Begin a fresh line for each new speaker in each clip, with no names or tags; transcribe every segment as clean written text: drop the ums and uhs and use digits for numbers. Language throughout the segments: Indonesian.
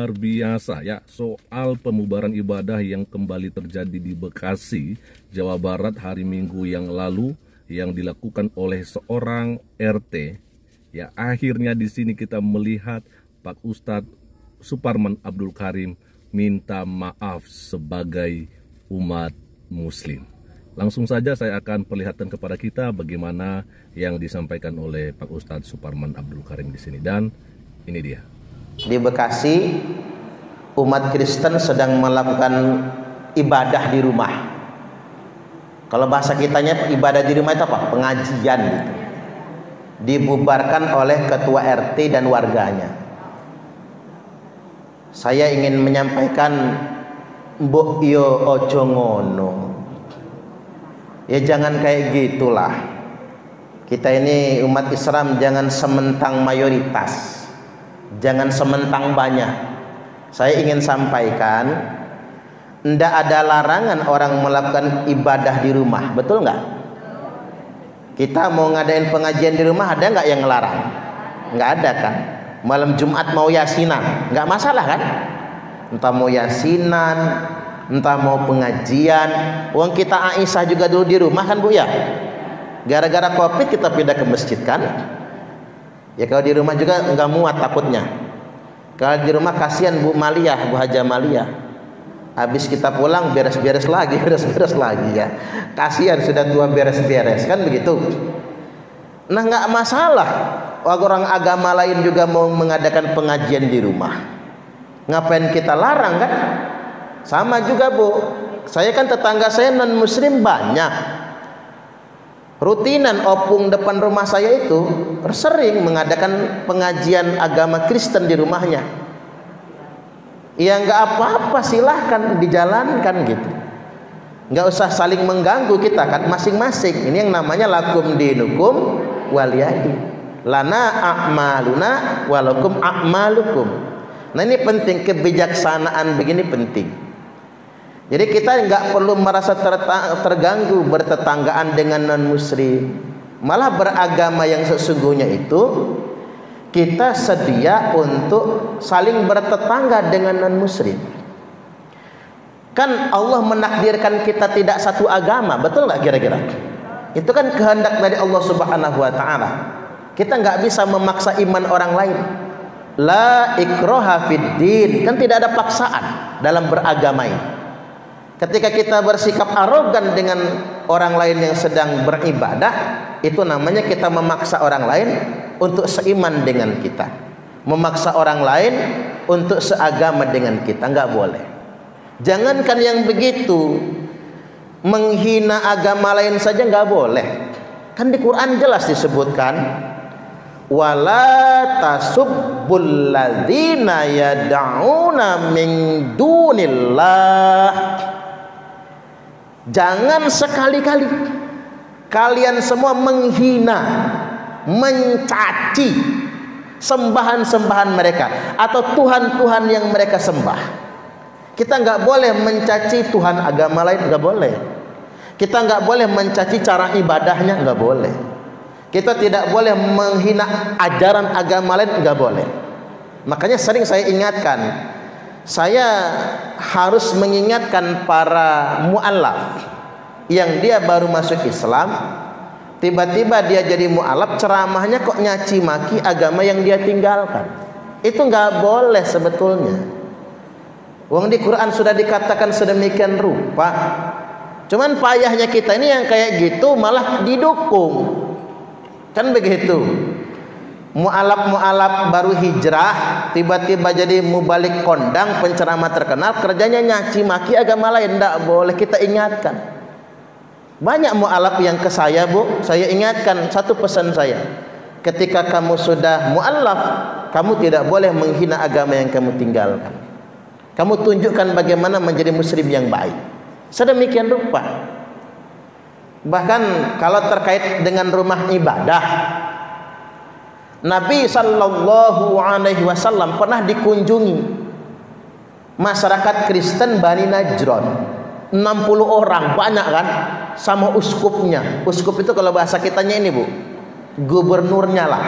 luar biasa ya, soal pemubaran ibadah yang kembali terjadi di Bekasi, Jawa Barat hari Minggu yang lalu yang dilakukan oleh seorang RT. Ya, akhirnya di sini kita melihat Pak Ustadz Suparman Abdul Karim minta maaf sebagai umat Muslim. Langsung saja saya akan perlihatkan kepada kita bagaimana yang disampaikan oleh Pak Ustadz Suparman Abdul Karim di sini, dan ini dia.
Di Bekasi, umat Kristen sedang melakukan ibadah di rumah. Kalau bahasa kitanya ibadah di rumah itu apa? Pengajian gitu. Dibubarkan oleh ketua RT dan warganya. Saya ingin menyampaikan, mbok yo ojo ngono. Ya jangan kayak gitulah. Kita ini umat Islam jangan sementang mayoritas, jangan sementang banyak. Saya ingin sampaikan, ndak ada larangan orang melakukan ibadah di rumah, betul nggak? Kita mau ngadain pengajian di rumah, ada nggak yang ngelarang? Nggak ada kan? Malam Jumat mau yasinan, nggak masalah kan? Entah mau yasinan, entah mau pengajian. Uang kita Aisyah juga dulu di rumah kan Bu ya? Gara-gara Covid kita pindah ke masjid kan? Ya kalau di rumah juga nggak muat takutnya. Kalau di rumah kasihan Bu Maliyah, Bu Haja Maliyah. Habis kita pulang beres-beres lagi, beres-beres lagi ya. Kasihan sudah tua beres-beres kan begitu. Nah nggak masalah. Orang agama lain juga mau mengadakan pengajian di rumah. Ngapain kita larang kan? Sama juga Bu. Saya kan tetangga saya non Muslim banyak. Rutinan opung depan rumah saya itu sering mengadakan pengajian agama Kristen di rumahnya. Ya nggak apa-apa, silahkan dijalankan gitu. Nggak usah saling mengganggu kita kan masing-masing. Ini yang namanya lakum dinukum waliyadi. Lana a'maluna walakum a'malukum. Nah ini penting, kebijaksanaan begini penting. Jadi kita nggak perlu merasa terganggu bertetanggaan dengan non-muslim. Malah beragama yang sesungguhnya itu kita sedia untuk saling bertetangga dengan non-muslim. Kan Allah menakdirkan kita tidak satu agama, betul nggak kira-kira? Itu kan kehendak dari Allah Subhanahu wa Ta'ala. Kita nggak bisa memaksa iman orang lain. La ikraha fid din, kan tidak ada paksaan dalam beragama ini. Ketika kita bersikap arogan dengan orang lain yang sedang beribadah, itu namanya kita memaksa orang lain untuk seiman dengan kita, memaksa orang lain untuk seagama dengan kita. Nggak boleh. Jangankan yang begitu, menghina agama lain saja nggak boleh. Kan di Quran jelas disebutkan, wala tasubbul ladzina yad'una min dunillah. Jangan sekali-kali kalian semua menghina, mencaci sembahan-sembahan mereka atau Tuhan-Tuhan yang mereka sembah. Kita nggak boleh mencaci Tuhan agama lain, nggak boleh. Kita nggak boleh mencaci cara ibadahnya, nggak boleh. Kita tidak boleh menghina ajaran agama lain, nggak boleh. Makanya sering saya ingatkan, saya harus mengingatkan para mu'alaf yang dia baru masuk Islam, tiba-tiba dia jadi mu'alaf, ceramahnya kok nyaci maki agama yang dia tinggalkan. Itu nggak boleh sebetulnya. Wong di Quran sudah dikatakan sedemikian rupa. Cuman payahnya kita ini yang kayak gitu malah didukung. Kan begitu. Mu'alaf baru hijrah, tiba-tiba jadi mubalik kondang, penceramah terkenal, kerjanya nyaci maki agama lain. Tidak boleh, kita ingatkan. Banyak mu'alaf yang ke saya Bu, saya ingatkan satu pesan saya. Ketika kamu sudah mu'alaf, kamu tidak boleh menghina agama yang kamu tinggalkan. Kamu tunjukkan bagaimana menjadi muslim yang baik. Sedemikian rupa. Bahkan kalau terkait dengan rumah ibadah, Nabi Sallallahu Alaihi Wasallam pernah dikunjungi masyarakat Kristen Bani Najron, 60 orang, banyak kan, sama uskupnya. Uskup itu kalau bahasa kitanya ini Bu, gubernurnya lah,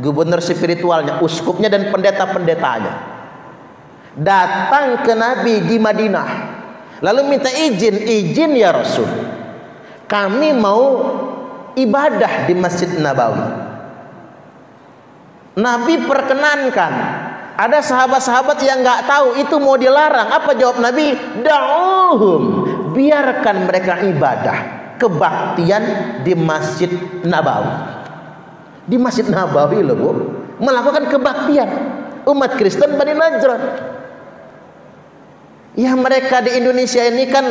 gubernur spiritualnya, uskupnya dan pendeta-pendetanya. datang ke Nabi di Madinah, lalu minta izin ya Rasul, kami mau ibadah di Masjid Nabawi. Nabi perkenankan. Ada sahabat-sahabat yang nggak tahu itu mau dilarang. Apa jawab Nabi? Da'uhum, biarkan mereka ibadah kebaktian di Masjid Nabawi. Di Masjid Nabawi loh Bu, melakukan kebaktian umat Kristen Bani Najran. Ya mereka di Indonesia ini kan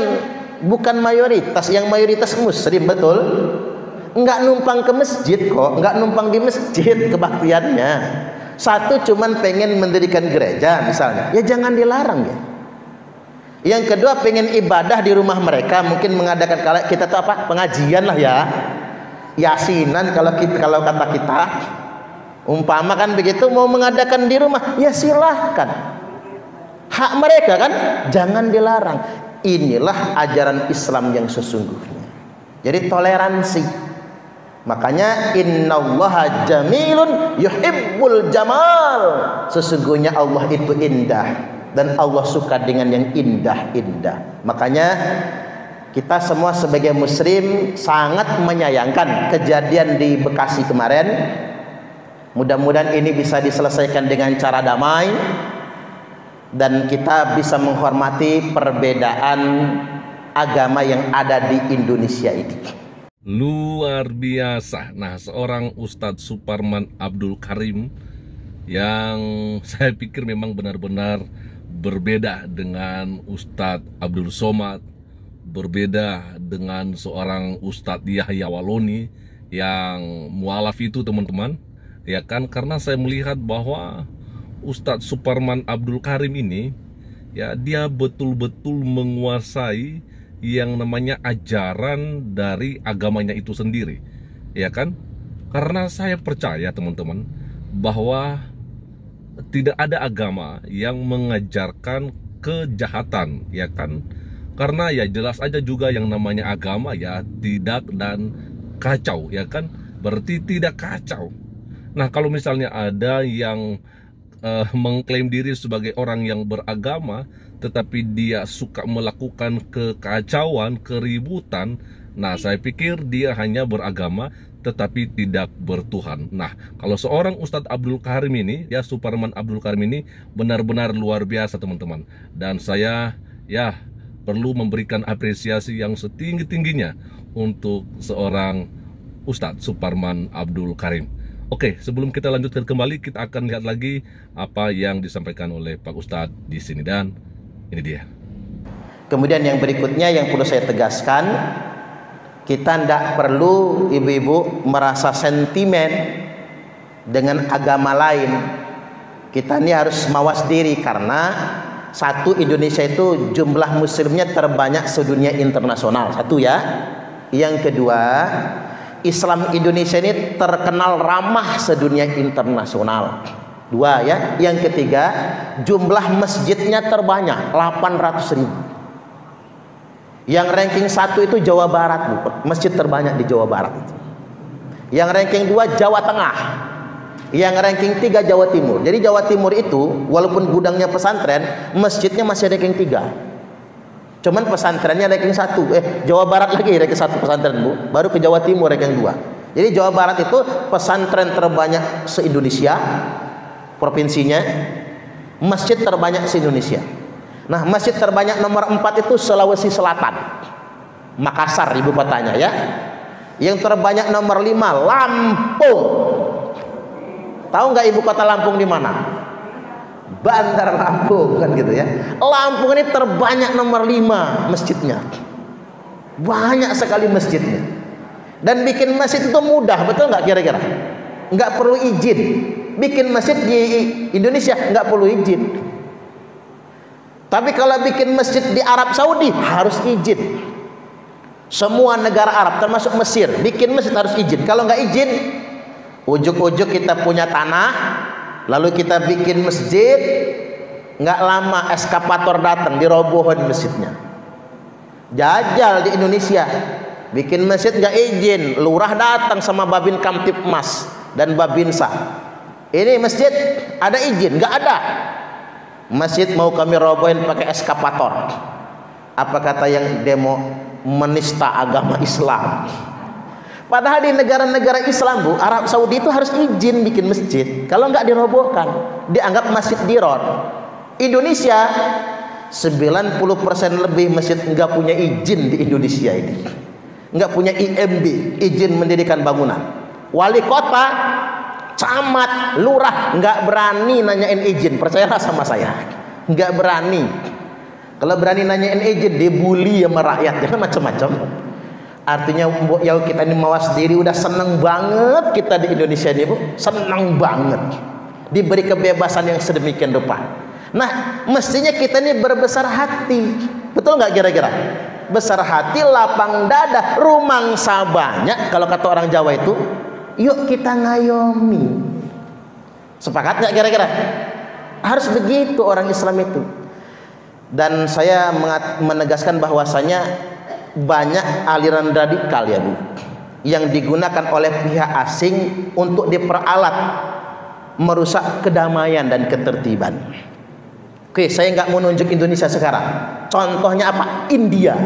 bukan mayoritas, yang mayoritas Muslim, betul? Nggak numpang ke masjid kok, nggak numpang di masjid kebaktiannya. Satu cuman pengen mendirikan gereja misalnya, ya jangan dilarang ya. Yang kedua pengen ibadah di rumah mereka, mungkin mengadakan, kalau kita tuh apa, pengajian lah ya, yasinan kalau kata kita, umpama kan begitu, mau mengadakan di rumah, ya silahkan, hak mereka kan, jangan dilarang. Inilah ajaran Islam yang sesungguhnya. Jadi toleransi. Makanya innallaha jamilun yuhibbul jamal. Sesungguhnya Allah itu indah dan Allah suka dengan yang indah-indah. Makanya kita semua sebagai muslim sangat menyayangkan kejadian di Bekasi kemarin. Mudah-mudahan ini bisa diselesaikan dengan cara damai dan kita bisa menghormati perbedaan agama yang ada di Indonesia ini.
Luar biasa. Nah, seorang Ustadz Suparman Abdul Karim yang saya pikir memang benar-benar berbeda dengan Ustadz Abdul Somad, berbeda dengan seorang Ustadz Yahya Waloni yang mualaf itu teman-teman, ya kan, karena saya melihat bahwa Ustadz Suparman Abdul Karim ini ya dia betul-betul menguasai yang namanya ajaran dari agamanya itu sendiri, ya kan? Karena saya percaya teman-teman bahwa tidak ada agama yang mengajarkan kejahatan, ya kan? Karena ya jelas aja juga yang namanya agama ya tidak dan kacau, ya kan? Berarti tidak kacau. Nah, kalau misalnya ada yang mengklaim diri sebagai orang yang beragama tetapi dia suka melakukan kekacauan, keributan, nah saya pikir dia hanya beragama tetapi tidak bertuhan. Nah, kalau seorang Ustadz Abdul Karim ini, ya Suparman Abdul Karim ini benar-benar luar biasa teman-teman. Dan saya ya perlu memberikan apresiasi yang setinggi-tingginya untuk seorang Ustadz Suparman Abdul Karim. Oke, sebelum kita lanjutkan kembali, kita akan lihat lagi apa yang disampaikan oleh Pak Ustadz di sini, dan ini dia.
Kemudian yang berikutnya yang perlu saya tegaskan, kita tidak perlu ibu-ibu merasa sentimen dengan agama lain. Kita ini harus mawas diri karena satu, Indonesia itu jumlah muslimnya terbanyak sedunia internasional, satu ya. Yang kedua, Islam Indonesia ini terkenal ramah sedunia internasional. Dua ya. Yang ketiga, jumlah masjidnya terbanyak 800.000. Yang ranking 1 itu Jawa Barat, Bu. Masjid terbanyak di Jawa Barat itu. Yang ranking 2 Jawa Tengah. Yang ranking 3 Jawa Timur. Jadi Jawa Timur itu walaupun gudangnya pesantren, masjidnya masih ranking 3. Cuman pesantrennya ranking 1. Jawa Barat lagi ranking 1 pesantren, Bu. Baru ke Jawa Timur ranking 2. Jadi Jawa Barat itu pesantren terbanyak se-Indonesia, provinsinya. Masjid terbanyak se-Indonesia. Nah, masjid terbanyak nomor 4 itu Sulawesi Selatan, Makassar ibu kotanya ya. Yang terbanyak nomor 5 Lampung. Tahu nggak ibu kota Lampung di mana? Bandar Lampung kan gitu ya. Lampung ini terbanyak nomor 5 masjidnya. Banyak sekali masjidnya. Dan bikin masjid itu mudah, betul nggak kira-kira? Nggak perlu izin. Bikin masjid di Indonesia nggak perlu izin. Tapi kalau bikin masjid di Arab Saudi harus izin. Semua negara Arab termasuk Mesir bikin masjid harus izin. Kalau nggak izin, ujuk-ujuk kita punya tanah, lalu kita bikin masjid, nggak lama eskavator datang dirobohin masjidnya. Jajal di Indonesia bikin masjid nggak izin, lurah datang sama Babin Kamtipmas dan Babinsa. Ini masjid ada izin? Nggak ada. masjid mau kami robohin pakai eskavator. Apa kata yang demo? Menista agama Islam. Padahal di negara-negara Islam, Bu, Arab Saudi itu harus izin bikin masjid. Kalau nggak dirobohkan, dianggap masjid diror. Indonesia 90% lebih masjid nggak punya izin di Indonesia ini. Nggak punya IMB, izin mendirikan bangunan. Wali kota, camat, lurah nggak berani nanyain izin. Percayalah sama saya, nggak berani. Kalau berani nanyain izin, dibully sama rakyat, jangan macam-macam. Artinya ya kita ini mawas diri, udah seneng banget kita di Indonesia ini, Bu, seneng banget diberi kebebasan yang sedemikian rupa. Nah, mestinya kita ini berbesar hati, betul nggak kira-kira? Besar hati, lapang dada, rumangsa banyak. Kalau kata orang Jawa itu, yuk kita ngayomi. Sepakat nggak kira-kira? Harus begitu orang Islam itu. Dan saya menegaskan bahwasanya banyak aliran radikal ya, Bu, yang digunakan oleh pihak asing untuk diperalat merusak kedamaian dan ketertiban. Oke, saya nggak mau nunjuk Indonesia sekarang. Contohnya apa? India.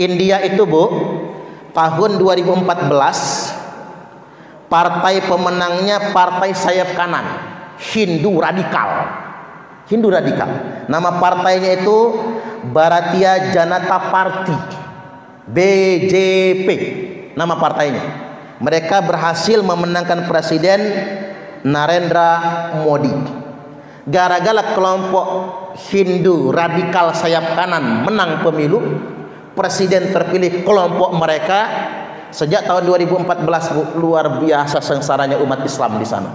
India itu, Bu, tahun 2014 partai pemenangnya partai sayap kanan, Hindu radikal. Hindu radikal. Nama partainya itu Bharatiya Janata Party, BJP nama partainya. Mereka berhasil memenangkan Presiden Narendra Modi. Gara-gara kelompok Hindu radikal sayap kanan menang pemilu, presiden terpilih kelompok mereka. Sejak tahun 2014, Bu, luar biasa sengsaranya umat Islam di sana.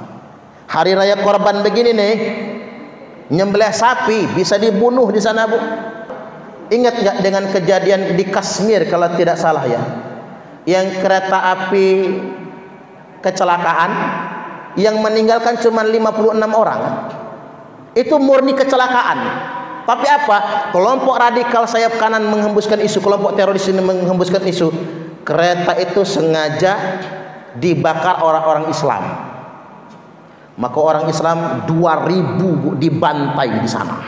Hari raya korban begini nih, nyembelih sapi bisa dibunuh di sana, Bu. Ingat nggak dengan kejadian di Kashmir kalau tidak salah ya, yang kereta api kecelakaan yang meninggalkan cuma 56 orang. Itu murni kecelakaan. Tapi apa? Kelompok radikal sayap kanan menghembuskan isu, kelompok teroris ini menghembuskan isu, kereta itu sengaja dibakar orang-orang Islam. Maka orang Islam 2000 dibantai di sana.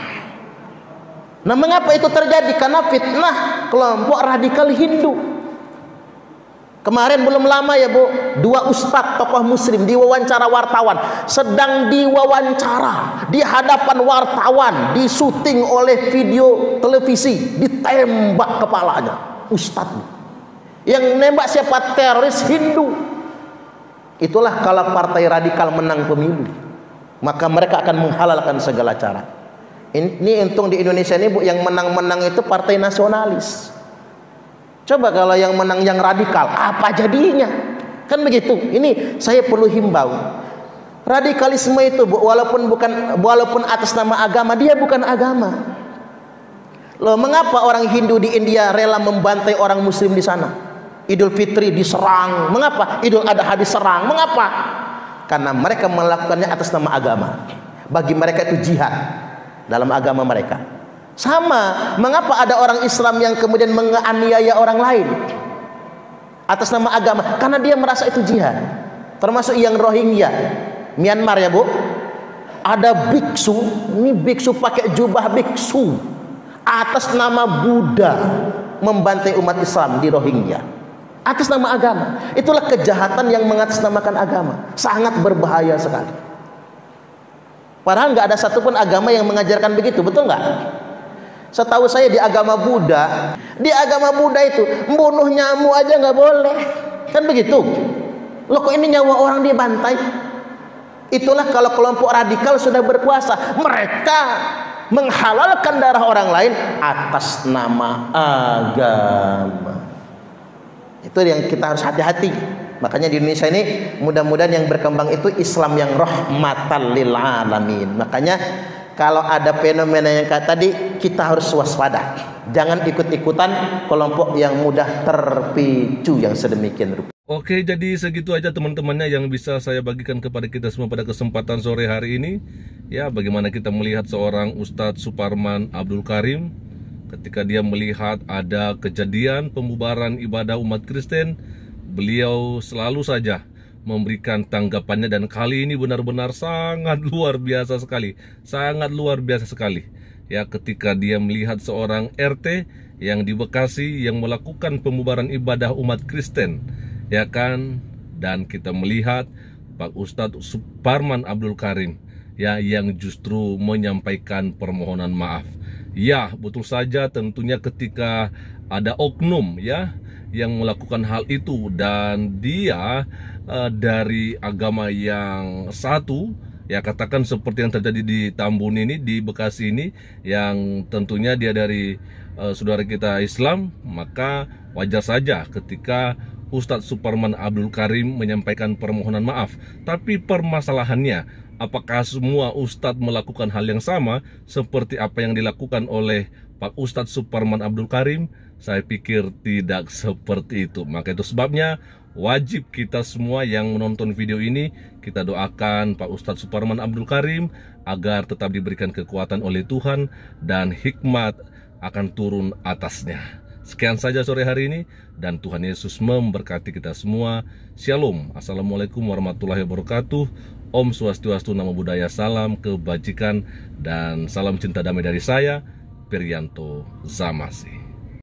Nah, mengapa itu terjadi? Karena fitnah kelompok radikal Hindu. Kemarin belum lama ya, Bu, 2 ustadz tokoh muslim diwawancara wartawan, sedang diwawancara di hadapan wartawan, disuting oleh video televisi, ditembak kepalanya ustadz. Yang nembak siapa? Teroris Hindu. Itulah kalau partai radikal menang pemilu, maka mereka akan menghalalkan segala cara. Ini untung di Indonesia ini, Bu, yang menang-menang itu partai nasionalis. Coba kalau yang menang yang radikal, apa jadinya? Kan begitu. Ini saya perlu himbau. Radikalisme itu, Bu, walaupun atas nama agama, dia bukan agama. Loh, mengapa orang Hindu di India rela membantai orang muslim di sana? Idul Fitri diserang. Mengapa? Idul Adha diserang. Mengapa? Karena mereka melakukannya atas nama agama. Bagi mereka itu jihad dalam agama mereka. Sama, mengapa ada orang Islam yang kemudian menganiaya orang lain atas nama agama? Karena dia merasa itu jihad. Termasuk yang Rohingya, Myanmar ya, Bu. Ada biksu, ini biksu pakai jubah biksu atas nama Buddha membantai umat Islam di Rohingya atas nama agama. Itulah kejahatan yang mengatasnamakan agama. Sangat berbahaya sekali. Padahal nggak ada satupun agama yang mengajarkan begitu, betul nggak? Setahu saya di agama Buddha itu membunuh nyamuk aja nggak boleh, kan begitu? Loh, kok ini nyawa orang dibantai? Itulah kalau kelompok radikal sudah berkuasa, mereka menghalalkan darah orang lain atas nama agama. Itu yang kita harus hati-hati. Makanya di Indonesia ini mudah-mudahan yang berkembang itu Islam yang rahmatan lil alamin. Makanya kalau ada fenomena yang kayak tadi, kita harus waspada. Jangan ikut-ikutan kelompok yang mudah terpicu yang sedemikian rupa.
Oke, jadi segitu aja teman-temannya yang bisa saya bagikan kepada kita semua pada kesempatan sore hari ini. Ya, bagaimana kita melihat seorang Ustadz Suparman Abdul Karim ketika dia melihat ada kejadian pembubaran ibadah umat Kristen, beliau selalu saja memberikan tanggapannya, dan kali ini benar-benar sangat luar biasa sekali. Sangat luar biasa sekali. Ya, ketika dia melihat seorang RT yang di Bekasi yang melakukan pembubaran ibadah umat Kristen, ya kan? Dan kita melihat Pak Ustadz Suparman Abdul Karim, ya, yang justru menyampaikan permohonan maaf. Ya, betul saja, tentunya ketika ada oknum, ya, yang melakukan hal itu dan dia dari agama yang satu, ya, katakan seperti yang terjadi di Tambun ini, di Bekasi ini, yang tentunya dia dari saudara kita Islam, maka wajar saja ketika Ustadz Suparman Abdul Karim menyampaikan permohonan maaf. Tapi permasalahannya, apakah semua ustadz melakukan hal yang sama seperti apa yang dilakukan oleh Pak Ustadz Suparman Abdul Karim? Saya pikir tidak seperti itu. Maka itu sebabnya wajib kita semua yang menonton video ini, kita doakan Pak Ustadz Suparman Abdul Karim agar tetap diberikan kekuatan oleh Tuhan dan hikmat akan turun atasnya. Sekian saja sore hari ini, dan Tuhan Yesus memberkati kita semua. Shalom. Assalamualaikum warahmatullahi wabarakatuh. Om Swastiastu, Namo Buddhaya, salam kebajikan dan salam cinta damai dari saya, Priyanto Zamasi.